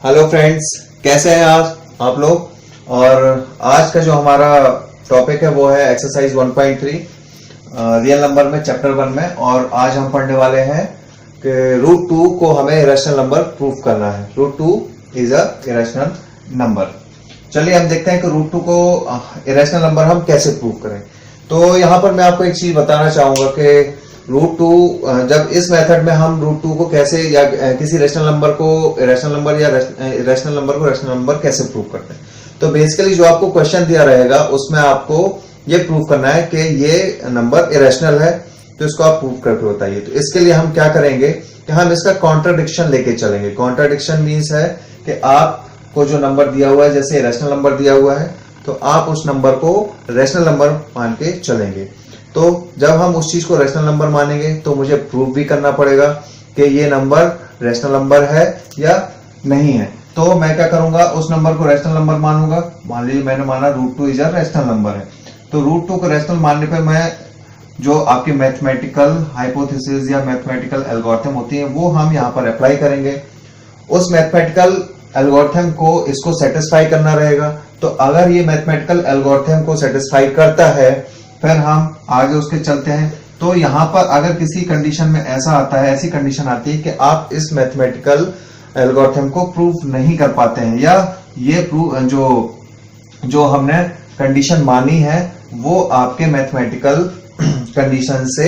Hello friends, कैसे हैं आप लोग। और आज का जो हमारा टॉपिक है वो है एक्सरसाइज 1.3 रियल नंबर में चैप्टर 1 में। और आज हम पढ़ने वाले हैं कि रूट 2 को हमें इरेशनल नंबर प्रूफ करना है। Root 2 is a irrational number. चलिए हम देखते हैं कि रूट 2 को इरेशनल नंबर हम कैसे प्रूफ करें। तो यहाँ पर मैं आपको एक चीज बताना चाहूंगा कि रूट 2 जब इस मेथड में हम रूट 2 को कैसे या किसी रेशनल नंबर को इरेशनल नंबर या रेशनल नंबर को रेशनल नंबर कैसे प्रूव करते हैं। तो बेसिकली जो आपको क्वेश्चन दिया रहेगा उसमें आपको ये प्रूव करना है कि ये नंबर इरेशनल है, तो इसको आप प्रूव करके बताइए। तो इसके लिए हम क्या करेंगे कि हम इसका कॉन्ट्राडिक्शन लेके चलेंगे। कॉन्ट्राडिक्शन मीन्स है कि आपको जो नंबर दिया हुआ है, जैसे रेशनल नंबर दिया हुआ है, तो आप उस नंबर को रेशनल नंबर मान के चलेंगे। तो जब हम उस चीज को रेशनल नंबर मानेंगे तो मुझे प्रूव भी करना पड़ेगा कि ये नंबर रेशनल नंबर है या नहीं है। तो मैं क्या करूंगा, उस नंबर को रेशनल नंबर मानूंगा। मान लीजिए मैंने माना root 2 is a rational number है, तो रूट 2 को रेशनल मानने पे मैं जो आपकी मैथमेटिकल हाइपोथेसिस या मैथमेटिकल एल्गोरिथम होती है वो हम यहाँ पर अप्लाई करेंगे। उस मैथमेटिकल एल्गोरिथम को इसको सेटिस्फाई करना रहेगा। तो अगर ये मैथमेटिकल एल्गोरिथम को सेटिस्फाई करता है फिर हम आगे उसके चलते हैं। तो यहाँ पर अगर किसी कंडीशन में ऐसा आता है, ऐसी कंडीशन आती है कि आप इस मैथमेटिकल एल्गोरिथम को प्रूफ नहीं कर पाते हैं, या ये प्रूफ जो हमने कंडीशन मानी है वो आपके मैथमेटिकल कंडीशन से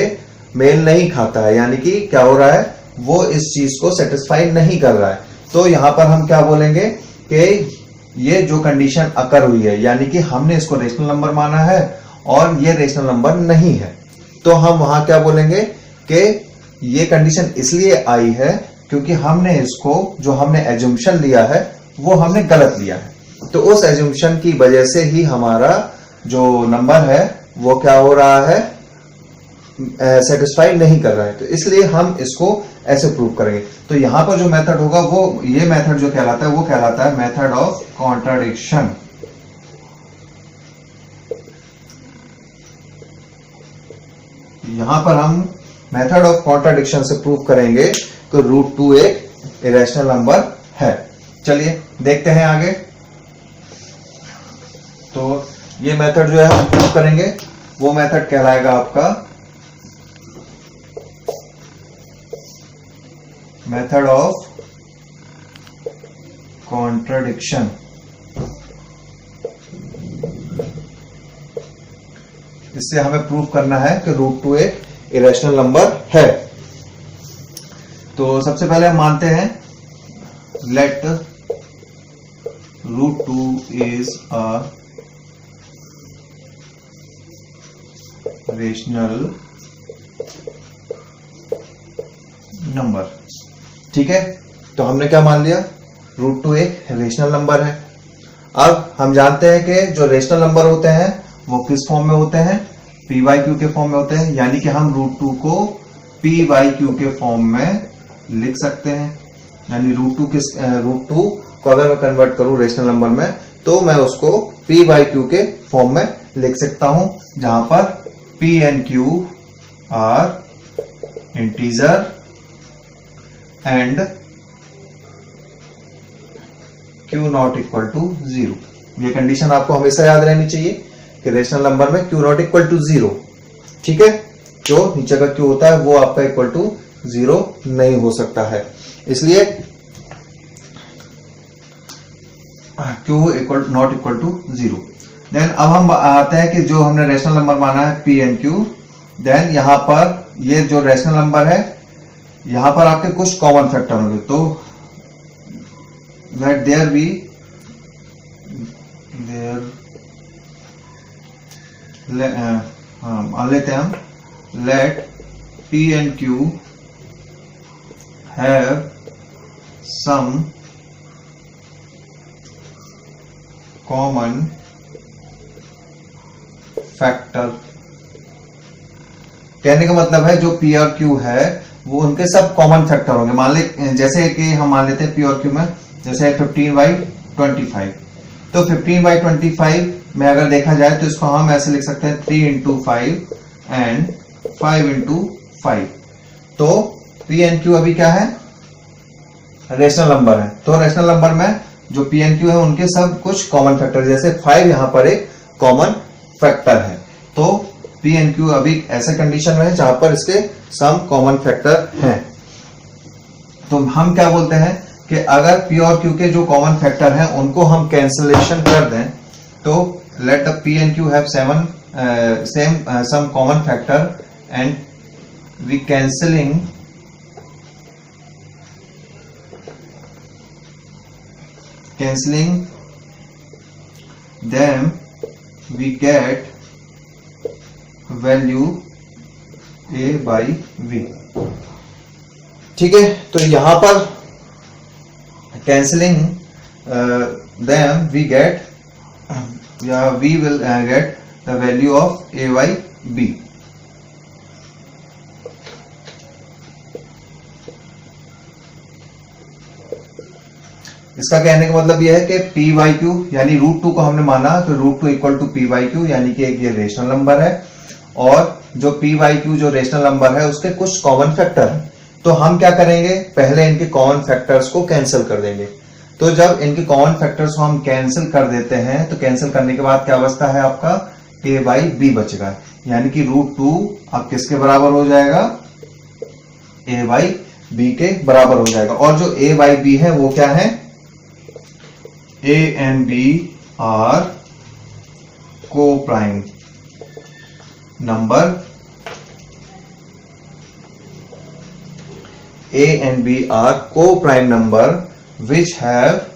मेल नहीं खाता है, यानी कि क्या हो रहा है, वो इस चीज को सेटिस्फाई नहीं कर रहा है। तो यहां पर हम क्या बोलेंगे कि ये जो कंडीशन अकर हुई है, यानी कि हमने इसको रेशनल नंबर माना है और ये रेशनल नंबर नहीं है, तो हम वहां क्या बोलेंगे कि ये कंडीशन इसलिए आई है क्योंकि हमने इसको, जो हमने एज्यूम्पशन लिया है वो हमने गलत लिया है। तो उस एज्यूम्पशन की वजह से ही हमारा जो नंबर है वो क्या हो रहा है, सेटिस्फाई नहीं कर रहा है। तो इसलिए हम इसको ऐसे प्रूव करेंगे। तो यहां पर जो मेथड होगा वो, ये मेथड जो कहलाता है वो कहलाता है मेथड ऑफ कॉन्ट्राडिक्शन। यहां पर हम मेथड ऑफ कॉन्ट्राडिक्शन से प्रूव करेंगे कि रूट 2 एक इरेशनल नंबर है। चलिए देखते हैं आगे। तो ये मेथड जो है हम प्रूव करेंगे, वो मेथड कहलाएगा आपका मेथड ऑफ कॉन्ट्राडिक्शन। इससे हमें प्रूव करना है कि रूट 2 एक इरेशनल नंबर है। तो सबसे पहले हम मानते हैं let root 2 is a rational number. ठीक है, तो हमने क्या मान लिया, रूट 2 एक रेशनल नंबर है। अब हम जानते हैं कि जो रेशनल नंबर होते हैं वो किस फॉर्म में होते हैं, पी वाई क्यू के फॉर्म में होते हैं। यानी कि हम रूट 2 को पी वाई क्यू के फॉर्म में लिख सकते हैं। यानी रूट 2 को अगर मैं कन्वर्ट करूं रेशनल नंबर में तो मैं उसको पी वाई क्यू के फॉर्म में लिख सकता हूं, जहां पर P and Q are integer and Q not equal to 0। ये कंडीशन आपको हमेशा याद रहनी चाहिए कि रेशनल नंबर में क्यू नॉट इक्वल टू 0। ठीक है, जो नीचे का क्यू होता है वो आपका इक्वल टू 0 नहीं हो सकता है, इसलिए Q equal not equal to 0। Then अब हम आते हैं कि जो हमने रेशनल नंबर माना है पी एंड क्यू, देन यहां पर ये जो रेशनल नंबर है यहां पर आपके कुछ कॉमन फैक्टर होंगे। तो लेट देयर बी मान लेते हैं हम late P and Q have some common factor। कहने का मतलब है जो P और Q है वो उनके सब कॉमन फैक्टर होंगे। मान ले जैसे कि हम मान लेते हैं P और Q में जैसे 15/25, तो 15/25 में अगर देखा जाए तो इसको हम ऐसे लिख सकते हैं 3 into 5 एंड 5 into 5। तो P एंड Q अभी क्या है, रेशनल नंबर है। तो रेशनल नंबर में जो पी एन क्यू है उनके सब कुछ कॉमन फैक्टर, जैसे 5 यहाँ पर एक कॉमन फैक्टर है। तो पी एन क्यू अभी ऐसे कंडीशन में है जहां पर इसके सम कॉमन फैक्टर हैं। तो हम क्या बोलते हैं कि अगर पी और क्यू के जो कॉमन फैक्टर हैं उनको हम कैंसिलेशन कर दें, तो let the P and Q have some common factor and we cancelling them we get value a by v। ठीक है, तो यहां पर cancelling them we get we will get the value of a by b। इसका कहने का मतलब यह है कि पी वाई क्यू यानी √2 को हमने माना, तो √2 equal to P by Q, यानी कि एक ये रेशनल नंबर है और जो पी वाई क्यू जो रेशनल नंबर है उसके कुछ कॉमन फैक्टर है। तो हम क्या करेंगे, पहले इनके कॉमन फैक्टर्स को कैंसिल कर देंगे। तो जब इनके कॉमन फैक्टर्स को हम कैंसिल कर देते हैं तो कैंसिल करने के बाद क्या बचता है आपका a बाई बी बचेगा, यानी कि √2 अब किसके बराबर हो जाएगा, a बाई बी के बराबर हो जाएगा। और जो a बाई बी है वो क्या है, A and B are co-prime number। A and B are co-prime number which have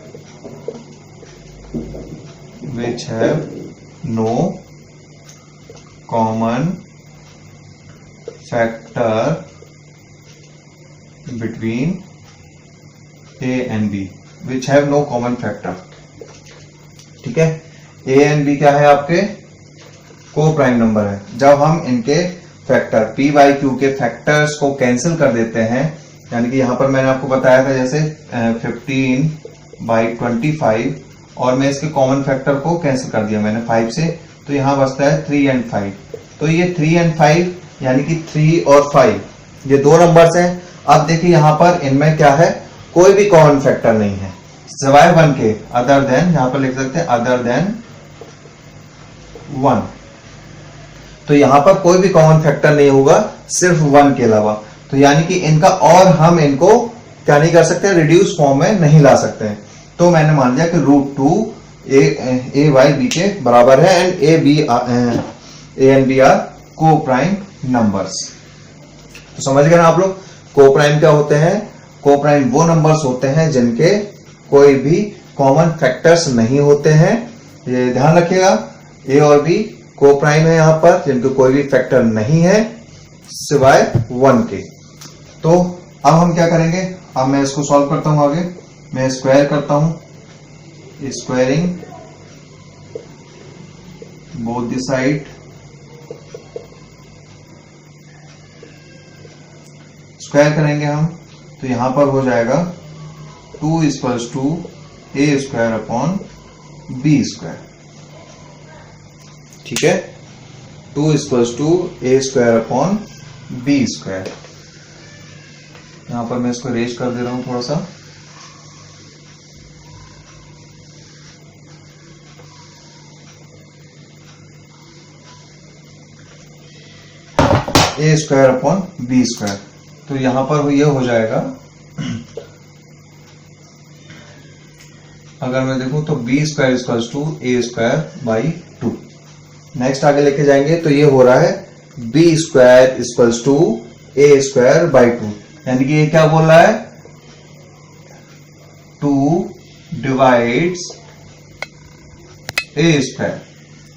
no common factor between A and B, which have no common factor। ठीक है, ए एंड बी क्या है आपके को प्राइम नंबर है। जब हम इनके फैक्टर पी बाई क्यू के फैक्टर्स को कैंसिल कर देते हैं, यानी कि यहां पर मैंने आपको बताया था जैसे 15/25 और मैं इसके कॉमन फैक्टर को कैंसिल कर दिया मैंने 5 से, तो यहां बचता है 3 and 5। तो ये 3 and 5 यानी कि 3 और 5 ये दो नंबर्स हैं। अब देखिए यहां पर इनमें क्या है, कोई भी कॉमन फैक्टर नहीं है सिवाय 1 के, अदर देन, यहां पर लिख सकते हैं अदर देन 1। तो यहां पर कोई भी कॉमन फैक्टर नहीं होगा सिर्फ 1 के अलावा। तो यानी कि इनका और हम इनको क्या नहीं कर सकते, रिड्यूस फॉर्म में नहीं ला सकते हैं। तो मैंने मान लिया कि √2 a बाई बी के बराबर है and A and B are coprime numbers. तो समझ गए ना आप लोग, को प्राइम क्या होते हैं, को प्राइम वो नंबर्स होते हैं जिनके कोई भी कॉमन फैक्टर्स नहीं होते हैं। ये ध्यान रखिएगा, ए और बी को प्राइम है यहां पर जिनके कोई भी फैक्टर नहीं है सिवाय 1 के। तो अब हम क्या करेंगे, अब मैं इसको सॉल्व करता हूं आगे, मैं स्क्वायर करता हूं, squaring both the side, square करेंगे हम, तो यहां पर हो जाएगा 2 equals to a square upon b square. ठीक है, 2 equals to a square upon b square. यहां पर मैं इसको रेज कर दे रहा हूं थोड़ा सा। a square upon b square, तो यहां पर ये हो जाएगा, अगर मैं देखूं तो b square equals to a square by 2। Next आगे लेके जाएंगे तो ये हो रहा है b square equals to a square by 2, यानी कि ये क्या बोल रहा है, 2 डिवाइड्स a स्क्वायर।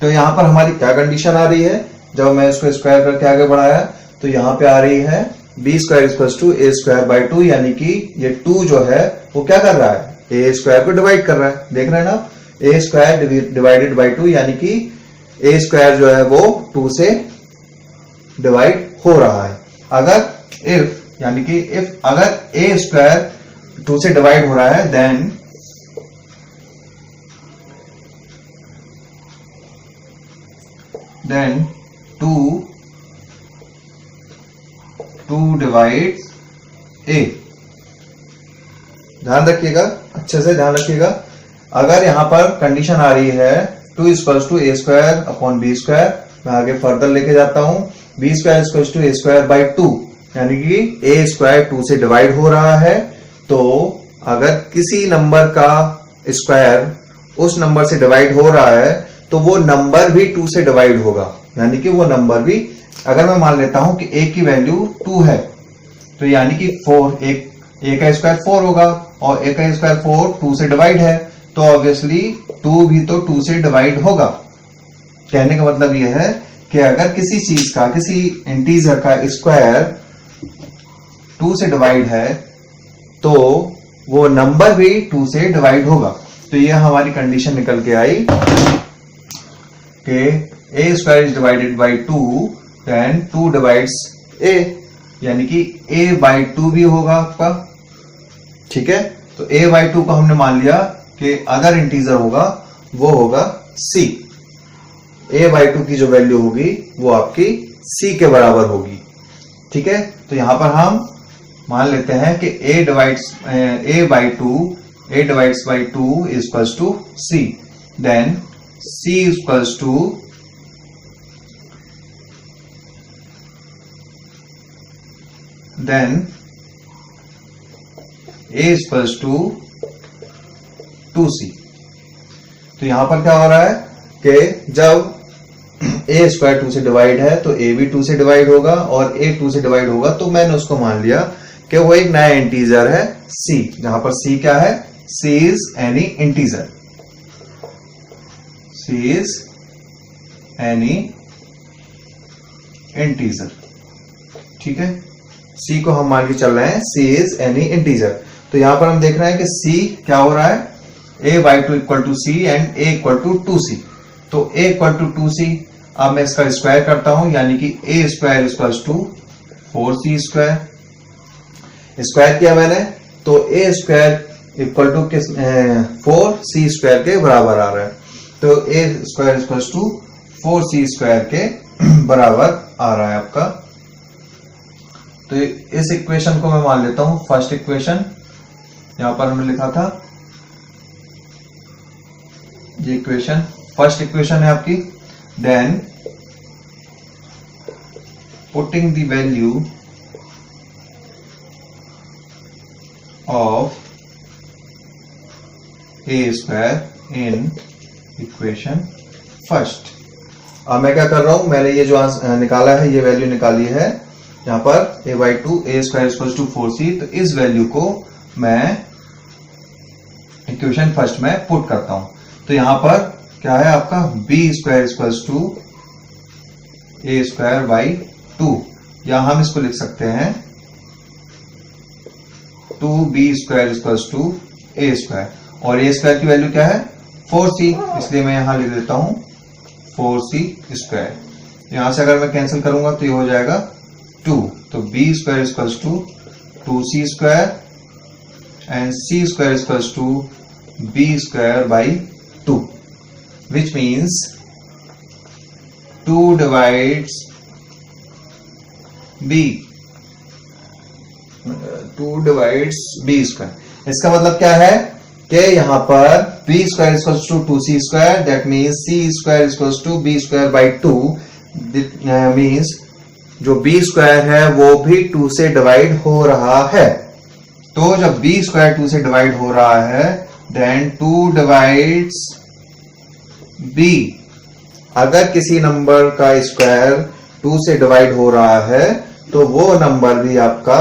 तो यहां पर हमारी क्या कंडीशन आ रही है, जब मैं इसको स्क्वायर करके आगे बढ़ाया तो यहां पे आ रही है b square equals to a square by 2, यानी कि ये 2 जो है वो क्या कर रहा है, ए स्क्वायर को डिवाइड कर रहा है। देख रहे हैं ना, ए स्क्वायर डिवाइडेड बाई 2, यानी कि ए स्क्वायर जो है वो 2 से डिवाइड हो रहा है। अगर इफ, यानी कि इफ अगर ए स्क्वायर 2 से डिवाइड हो रहा है देन then 2 divides a, ध्यान रखिएगा, अच्छे से ध्यान रखिएगा। अगर यहाँ पर कंडीशन आ रही है 2 equals to A square upon B square, मैं आगे फर्दर लेके जाता हूं, B square equals to A square by 2, यानी कि ए स्क्वायर 2 से डिवाइड हो रहा है। तो अगर किसी नंबर का स्क्वायर उस नंबर से डिवाइड हो रहा है तो वो नंबर भी 2 से डिवाइड होगा, यानी कि वो नंबर भी, अगर मैं मान लेता हूं कि a की वैल्यू 2 है तो यानी कि 4, a का स्क्वायर 4 होगा और a का स्क्वायर 4 2 से डिवाइड है, तो ऑब्वियसली 2 भी तो 2 से डिवाइड होगा। कहने का मतलब यह है कि अगर किसी चीज का, किसी इंटीजर का स्क्वायर 2 से डिवाइड है तो वो नंबर भी 2 से डिवाइड होगा। तो ये हमारी कंडीशन निकल के आई कि a square is divided by 2 then 2 divides a, यानी कि a बाई 2 भी होगा आपका। ठीक है, तो a बाई 2 को हमने मान लिया कि अगर इंटीजर होगा वो होगा c, a बाई 2 की जो वैल्यू होगी वो आपकी c के बराबर होगी। ठीक है, तो यहां पर हम मान लेते हैं कि a divides by 2 is equals to c, then c is equals to then a is equals to 2c। तो यहां पर क्या हो रहा है कि जब a स्क्वायर 2 से डिवाइड है तो a भी 2 से डिवाइड होगा और a 2 से डिवाइड होगा, तो मैंने उसको मान लिया कि वो एक नया इंटीजर है c, जहां पर c क्या है, c is any integer, c is any integer. ठीक है, c को हम मान के चल रहे हैं c इज एनी इंटीजर। तो यहां पर हम देख रहे हैं कि c क्या हो रहा है, a by 2 equal to c and a equal to 2c। तो a इक्वल टू 2c, अब मैं इसका स्क्वायर करता हूं, यानी कि a square equal to 4c square. Square किया मैंने तो a square equal to 4c square के बराबर आ रहा है, तो a square equal to 4c square के बराबर आ रहा है आपका। तो इस इक्वेशन को मैं मान लेता हूं फर्स्ट इक्वेशन, यहां पर हमने लिखा था ये इक्वेशन, फर्स्ट इक्वेशन है आपकी। Then putting the value of A square in equation first. अब मैं क्या कर रहा हूं, मैंने ये जो निकाला है, ये वैल्यू निकाली है यहां पर a by 2 a square equals to 4c, तो इस वैल्यू को मैं इक्वेशन फर्स्ट में पुट करता हूं। तो यहां पर क्या है आपका b square equals to a square by 2, या हम इसको लिख सकते हैं 2b square equals to a square, और a स्क्वायर की वैल्यू क्या है 4c, इसलिए मैं यहां लिख देता हूं 4c स्क्वायर। यहां से अगर मैं कैंसिल करूंगा तो ये हो जाएगा 2, तो b square equals to 2c square and c square equals to b square by 2, which means 2 divides b, 2 divides b square. इसका मतलब क्या है कि यहां पर b square equals to 2c square, that means c square equals to b square by 2, means जो b square है वो भी 2 से डिवाइड हो रहा है। तो जब b स्क्वायर 2 से डिवाइड हो रहा है देन 2 डिवाइड्स b। अगर किसी नंबर का स्क्वायर 2 से डिवाइड हो रहा है तो वो नंबर भी आपका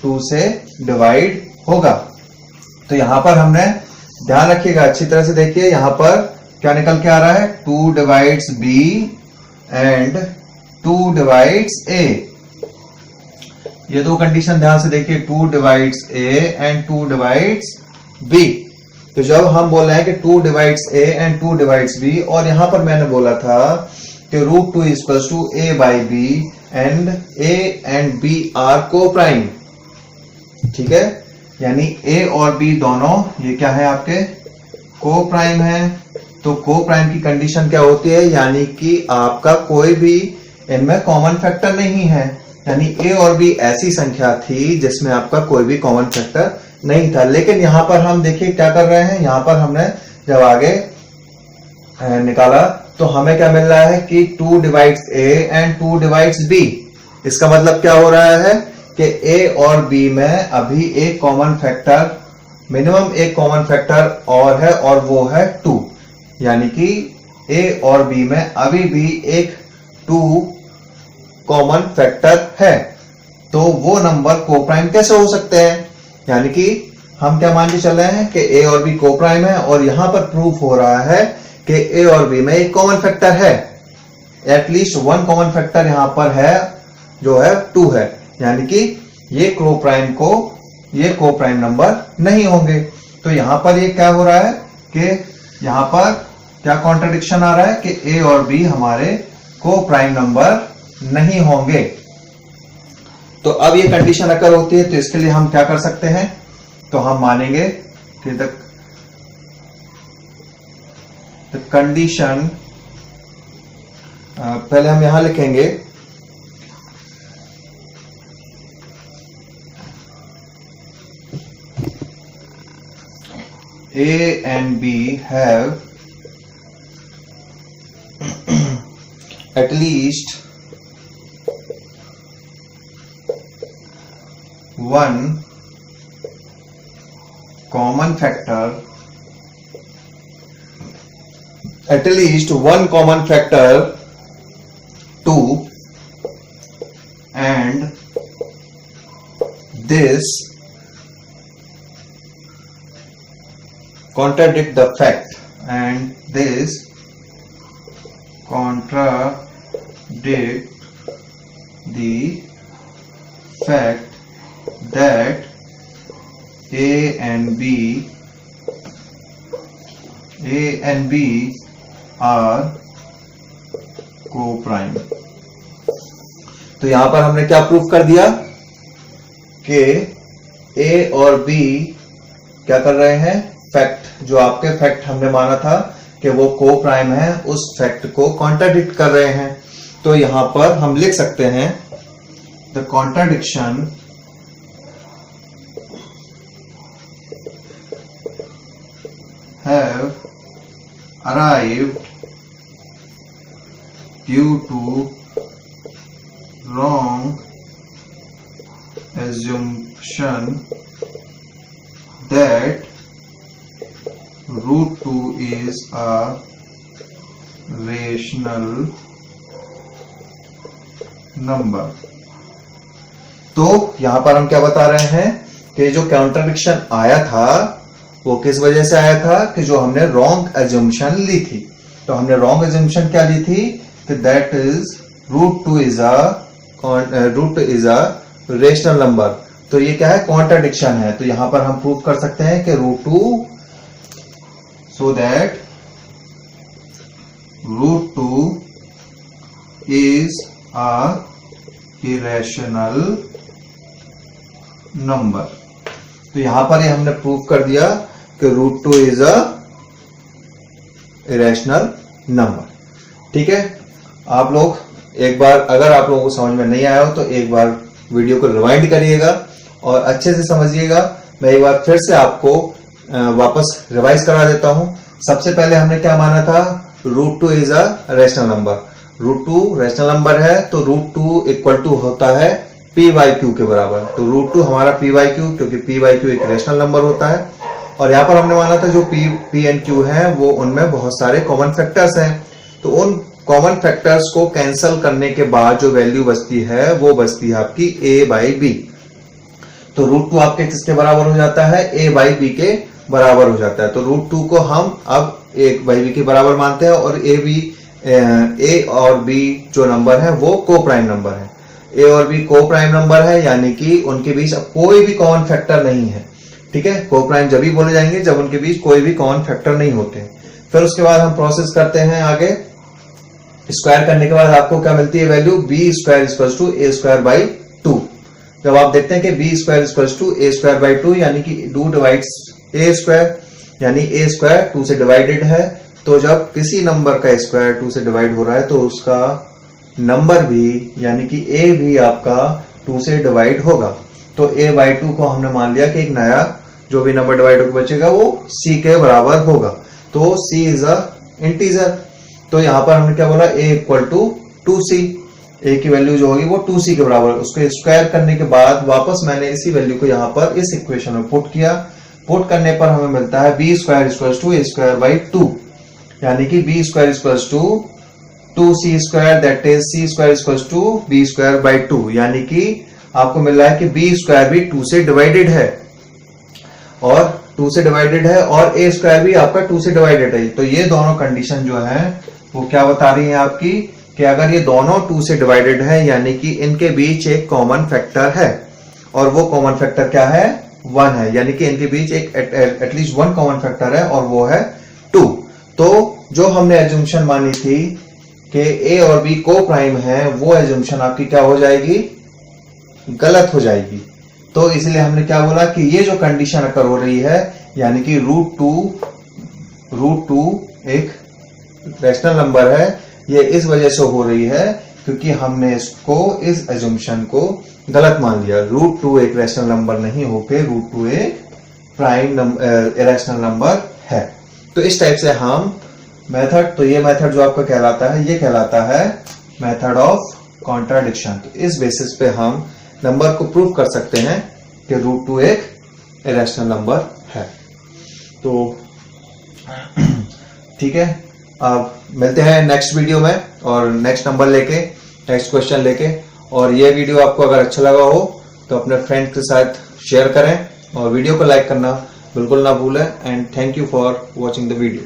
2 से डिवाइड होगा। तो यहां पर हमने ध्यान रखिएगा, अच्छी तरह से देखिए, यहां पर क्या निकल के आ रहा है 2 divides b and 2 divides a। ये दो कंडीशन ध्यान से देखिए, 2 divides a and 2 divides b। तो जब हम बोल रहे हैं कि 2 divides a and 2 divides b, और यहां पर मैंने बोला था कि √2 equals to a by b and a and b are coprime. ठीक है, यानी a और b दोनों ये क्या है आपके को प्राइम है। तो को प्राइम की कंडीशन क्या होती है, यानी कि आपका कोई भी इनमें कॉमन फैक्टर नहीं है, यानी a और b ऐसी संख्या थी जिसमें आपका कोई भी कॉमन फैक्टर नहीं था। लेकिन यहां पर हम देखिए क्या कर रहे हैं, यहां पर हमने जब आगे निकाला तो हमें क्या मिल रहा है कि 2 divides a and 2 divides b। इसका मतलब क्या हो रहा है कि a और b में अभी एक कॉमन फैक्टर, मिनिमम एक कॉमन फैक्टर और है, और वो है 2। यानी कि a और b में अभी भी एक 2 कॉमन फैक्टर है। तो वो नंबर कोप्राइम कैसे हो सकते हैं? यानी कि हम क्या मान के चल रहे हैं कि a और b कोप्राइम है, और यहां पर प्रूफ हो रहा है कि a और b में एक कॉमन फैक्टर है, एटलीस्ट वन कॉमन फैक्टर यहां पर है जो है 2 है। यानी कि ये कोप्राइम नंबर नहीं होंगे। तो यहां पर ये क्या हो रहा है कि यहां पर क्या कॉन्ट्रडिक्शन आ रहा है कि a और b हमारे कोप्राइम नंबर नहीं होंगे। तो अब ये कंडीशन अगर होती है तो इसके लिए हम क्या कर सकते हैं, तो हम मानेंगे कि द कंडीशन, पहले हम यहां लिखेंगे A and B have at least one common factor, at least one common factor 2, and this contradict the fact, and this contradict the fact that A and B are co-prime। तो यहां पर हमने क्या proof कर दिया कि A और B क्या कर रहे हैं, फैक्ट, जो आपके फैक्ट हमने माना था कि वो को-प्राइम है, उस फैक्ट को कॉन्ट्राडिक्ट कर रहे हैं। तो यहां पर हम लिख सकते हैं the contradiction have arrived due to wrong assumption that root 2 is a rational number। तो यहां पर हम क्या बता रहे हैं कि जो कॉन्ट्रडिक्शन आया था वो किस वजह से आया था कि जो हमने रॉन्ग एज्यूम्पशन ली थी। तो हमने रॉन्ग एज्यूम्पशन क्या ली थी कि that is root two is a rational number. तो ये क्या है, कॉन्ट्रडिक्शन है। तो यहां पर हम प्रूव कर सकते हैं कि root 2, so that root 2 is a irrational number. तो यहां पर ये हमने प्रूव कर दिया कि root 2 is a irrational number. ठीक है, आप लोग एक बार, अगर आप लोगों को समझ में नहीं आया हो तो एक बार वीडियो को रिवाइंड करिएगा और अच्छे से समझिएगा। मैं एक बार फिर से आपको वापस रिवाइज करा देता हूं। सबसे पहले हमने क्या माना था, root 2 is a rational number. Root 2 rational number है तो रूट 2 इक्वल टू होता है पी बाई क्यू के बराबर। तो रूट 2 हमारा पी बाई क्यू, क्योंकि पी बाई क्यू एक रेशनल नंबर होता है। और यहां पर हमने माना था जो पी एंड क्यू है वो उनमें बहुत सारे कॉमन फैक्टर्स हैं। तो उन कॉमन फैक्टर्स को कैंसिल करने के बाद जो वैल्यू बचती है वो बचती है आपकी ए बाई बी। तो रूट 2 आपके किसके बराबर हो जाता है, ए बाई बी के बराबर हो जाता है। तो रूट 2 को हम अब ए बाई बी के बराबर मानते हैं, और ए और बी जो नंबर है वो को प्राइम नंबर है। ए और बी को प्राइम नंबर है, यानी कि उनके बीच अब कोई भी कॉमन फैक्टर नहीं है। ठीक है, को प्राइम जब भी बोले जाएंगे जब उनके बीच कोई भी कॉमन फैक्टर नहीं होते। फिर उसके बाद हम प्रोसेस करते हैं आगे। स्क्वायर करने के बाद आपको क्या मिलती है value, B square equal to A square by 2। जब आप देखते हैं कि B square equal to A square by 2, यानी कि 2 डिवाइड्स ए स्क्वायर, यानी ए स्क्वायर 2 से डिवाइडेड है। तो जब किसी नंबर का स्क्वायर 2 से डिवाइड हो रहा है तो उसका नंबर भी, यानी कि ए भी आपका 2 से डिवाइड होगा। तो a बाई 2 को हमने मान लिया कि एक नया जो भी नंबर डिवाइड होकर बचेगा वो c के बराबर होगा। तो c इज अ इंटीजर। तो यहां पर हमने क्या बोला, a equal to 2c, a की वैल्यू जो होगी वो 2c के बराबर। उसको स्क्वायर करने के बाद वापस मैंने इसी वैल्यू को यहां पर इस इक्वेशन में पुट किया। पुट करने पर हमें मिलता है b square equals to a square by 2, यानी कि b square equals to 2c square, that is c square equals to b square by 2, यानी कि आपको मिल रहा है कि b स्क्वायर भी 2 से डिवाइडेड है और 2 से डिवाइडेड है और a स्क्वायर भी आपका 2 से डिवाइडेड है। तो ये दोनों कंडीशन जो है वो क्या बता रही है आपकी, कि अगर ये दोनों 2 से डिवाइडेड है यानी कि इनके बीच एक कॉमन फैक्टर है, और वो कॉमन फैक्टर क्या है, 1 है, यानी कि इनके बीच एक एटलीस्ट 1 कॉमन फैक्टर है और वो है 2। तो जो हमने एज्यूम्पशन मानी थी कि a और b को प्राइम है, वो एज्यूम्पशन आपकी क्या हो जाएगी, गलत हो जाएगी। तो इसलिए हमने क्या बोला कि ये जो कंडीशन अकर हो रही है, यानी कि रूट टू एक रैशनल नंबर है, ये इस वजह से हो रही है क्योंकि हमने इसको, इस एज्यूम्पशन को गलत मान लिया। रूट 2 एक रैशनल नंबर नहीं होके रूट 2 एक प्राइम इरेशनल नंबर है। तो इस टाइप से हम मेथड, तो ये मेथड जो आपका कहलाता है, ये कहलाता है मेथड ऑफ कॉन्ट्राडिक्शन। तो इस बेसिस पे हम नंबर को प्रूव कर सकते हैं कि रूट 2 एक इरेशनल नंबर है। तो ठीक है, अब मिलते हैं नेक्स्ट वीडियो में और नेक्स्ट नंबर लेके, नेक्स्ट क्वेश्चन लेके। और ये वीडियो आपको अगर अच्छा लगा हो तो अपने फ्रेंड्स के साथ शेयर करें और वीडियो को लाइक करना बिल्कुल ना भूलें। And thank you for watching the video.